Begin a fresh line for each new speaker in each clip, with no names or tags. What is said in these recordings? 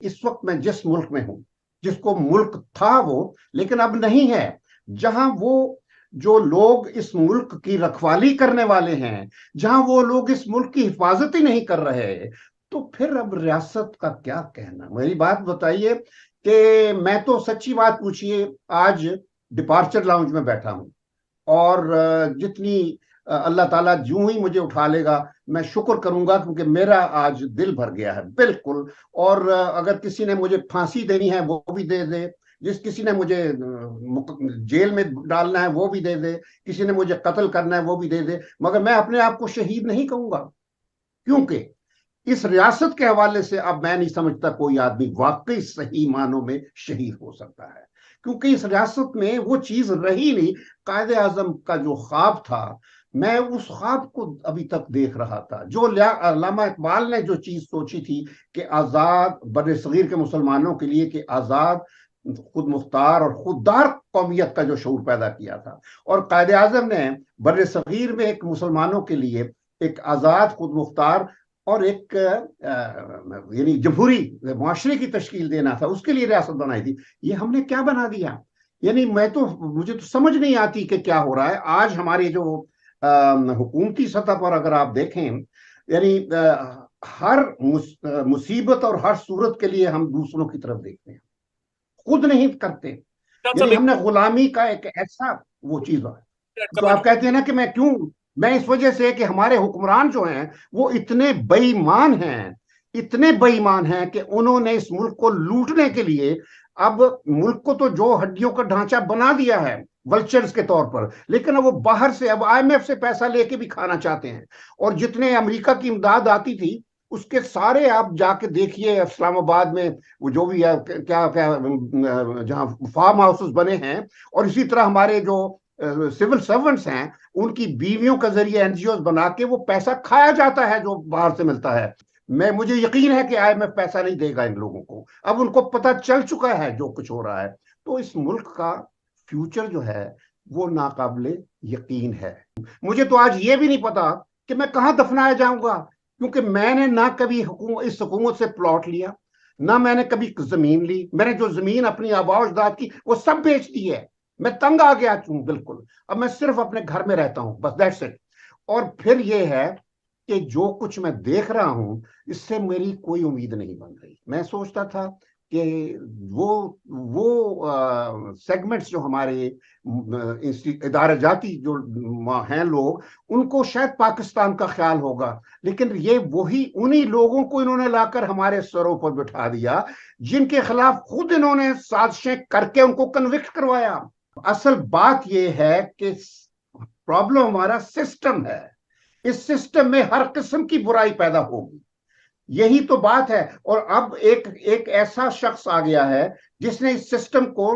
इस वक्त मैं जिस मुल्क में हूं, जिसको मुल्क था वो, लेकिन अब नहीं है, जहां वो जो लोग इस मुल्क की रखवाली करने वाले हैं, जहां वो लोग इस मुल्क की हिफाजत ही नहीं कर रहे, तो फिर अब रियासत का क्या कहना। मेरी बात बताइए कि मैं तो सच्ची बात पूछिए, आज डिपार्चर लाउंज में बैठा हूं, और जितनी अल्लाह ताला यूं ही मुझे उठा लेगा, मैं शुक्र करूंगा, क्योंकि मेरा आज दिल भर गया है बिल्कुल। और अगर किसी ने मुझे फांसी देनी है वो भी दे दे, जिस किसी ने मुझे जेल में डालना है वो भी दे दे, किसी ने मुझे कत्ल करना है वो भी दे दे, मगर मैं अपने आप को शहीद नहीं कहूंगा, क्योंकि इस रियासत के हवाले से अब मैं नहीं समझता कोई आदमी वाकई सही मानों में शहीद हो सकता है, क्योंकि इस रियासत में वो चीज रही नहीं। कायदे आजम का जो ख्वाब था, मैं उस ख्वाब को अभी तक देख रहा था, जो अल्लामा इकबाल ने जो चीज सोची थी कि आजाद बर्रे सगीर के मुसलमानों के लिए, कि आजाद खुद मुख्तार और खुददार कौमियत का जो शऊर पैदा किया था, और कायदे आजम ने बर्रे सगीर में एक मुसलमानों के लिए एक आजाद खुद मुख्तार और एक यानी जमहूरी मुआशरे की तश्कील देना था, उसके लिए रियासत बनाई थी। ये हमने क्या बना दिया? यानी मुझे तो समझ नहीं आती कि क्या हो रहा है आज हमारी जो हुकूमती सतह पर अगर आप देखें, यानी हर मुसीबत और हर सूरत के लिए हम दूसरों की तरफ देखते हैं, खुद नहीं करते। यानी हमने गुलामी का एक ऐसा वो चीज है, तो आप कहते हैं ना कि मैं क्यों, मैं इस वजह से कि हमारे हुक्मरान जो हैं वो इतने बेईमान हैं, इतने बेईमान हैं कि उन्होंने इस मुल्क को लूटने के लिए अब मुल्क को तो जो हड्डियों का ढांचा बना दिया है वल्चर्स के तौर पर, लेकिन वो बाहर से अब आईएमएफ से पैसा लेके भी खाना चाहते हैं। और जितने अमेरिका की इमदाद आती थी उसके सारे आप जाके देखिए इस्लामाबाद में, वो जो भी है क्या क्या जहां फार्म हाउसेस बने हैं, और इसी तरह हमारे जो सिविल सर्वेंट्स हैं उनकी बीवियों के जरिए एनजीओ बना के वो पैसा खाया जाता है जो बाहर से मिलता है। मैं मुझे यकीन है कि आईएमएफ पैसा नहीं देगा इन लोगों को, अब उनको पता चल चुका है जो कुछ हो रहा है। तो इस मुल्क का फ्यूचर जो है वो नाकाबिले यकीन है। मुझे तो आज ये भी नहीं पता कि मैं कहां दफनाया जाऊंगा, क्योंकि मैंने ना कभी इस हुकूमत से प्लॉट लिया, ना मैंने कभी जमीन ली। मैंने जो जमीन अपनी आबा अजदाद की वो सब बेच दी है, मैं तंग आ गया हूं बिल्कुल। अब मैं सिर्फ अपने घर में रहता हूं, बस दैट्स इट। और फिर ये है कि जो कुछ मैं देख रहा हूं इससे मेरी कोई उम्मीद नहीं बन रही। मैं सोचता था कि वो सेगमेंट्स जो हमारे इदारे जाती जो हैं लोग, उनको शायद पाकिस्तान का ख्याल होगा, लेकिन ये वही उन्हीं लोगों को इन्होंने लाकर हमारे सरों पर बिठा दिया जिनके खिलाफ खुद इन्होंने साजिशें करके उनको कन्विक्ट करवाया। असल बात यह है कि प्रॉब्लम हमारा सिस्टम है, इस सिस्टम में हर किस्म की बुराई पैदा होगी, यही तो बात है। और अब एक एक ऐसा शख्स आ गया है जिसने इस सिस्टम को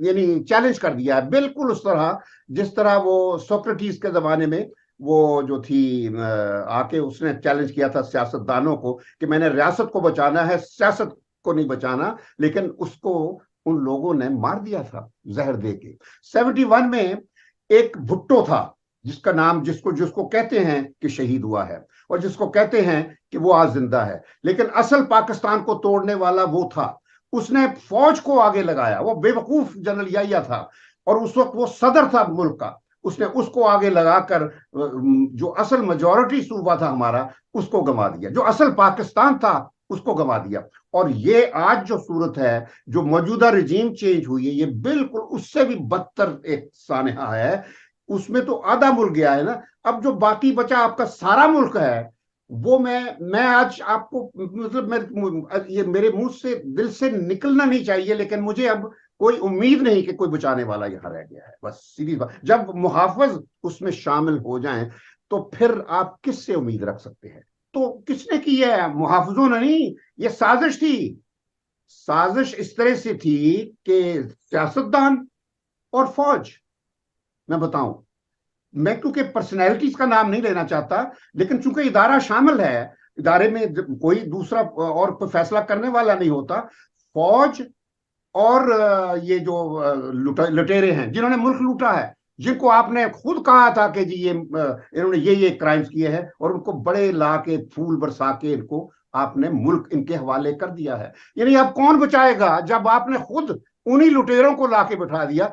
यानी चैलेंज कर दिया है, बिल्कुल उस तरह जिस तरह वो सोक्रेटिस के जमाने में वो जो थी आके उसने चैलेंज किया था सियासतदानों को कि मैंने रियासत को बचाना है, सियासत को नहीं बचाना, लेकिन उसको उन लोगों ने मार दिया था जहर दे के। 71 में एक भुट्टो था जिसका नाम जिसको जिसको कहते हैं कि शहीद हुआ है, और जिसको कहते हैं कि वो आज जिंदा है, लेकिन असल पाकिस्तान को तोड़ने वाला वो था। उसने फौज को आगे लगाया, वो बेवकूफ जनरल याहिया था, और उस वक्त वो सदर था मुल्क का। उसने उसको आगे लगाकर जो असल मेजोरिटी सूबा था हमारा उसको गंवा दिया, जो असल पाकिस्तान था उसको गंवा दिया। और ये आज जो सूरत है, जो मौजूदा रिजीम चेंज हुई है, ये बिल्कुल उससे भी बदतर एक सानहा है। उसमें तो आधा मुल्क गया है ना, अब जो बाकी बचा आपका सारा मुल्क है वो मैं आज आपको मतलब मैं ये मेरे मुंह से दिल से निकलना नहीं चाहिए, लेकिन मुझे अब कोई उम्मीद नहीं कि कोई बचाने वाला यहाँ रह गया है, बस सीधी बात। जब मुहाफिज उसमें शामिल हो जाएं तो फिर आप किससे उम्मीद रख सकते हैं? तो किसने की है? मुहाफिजों ने नहीं, ये साजिश थी। साजिश इस तरह से थी कि सियासतदान और फौज, मैं बताऊं, मैं क्योंकि पर्सनैलिटीज का नाम नहीं लेना चाहता, लेकिन चूंकि इदारा शामिल है, इदारे में कोई दूसरा और कोई फैसला करने वाला नहीं होता, फौज और ये जो लुटेरे हैं जिन्होंने मुल्क लूटा है, जिनको आपने खुद कहा था कि जी ये इन्होंने ये क्राइम्स किए हैं, और उनको बड़े ला के फूल बरसा के इनको आपने मुल्क इनके हवाले कर दिया है। यानी अब कौन बचाएगा जब आपने खुद उन्हीं लुटेरों को लाके बैठा दिया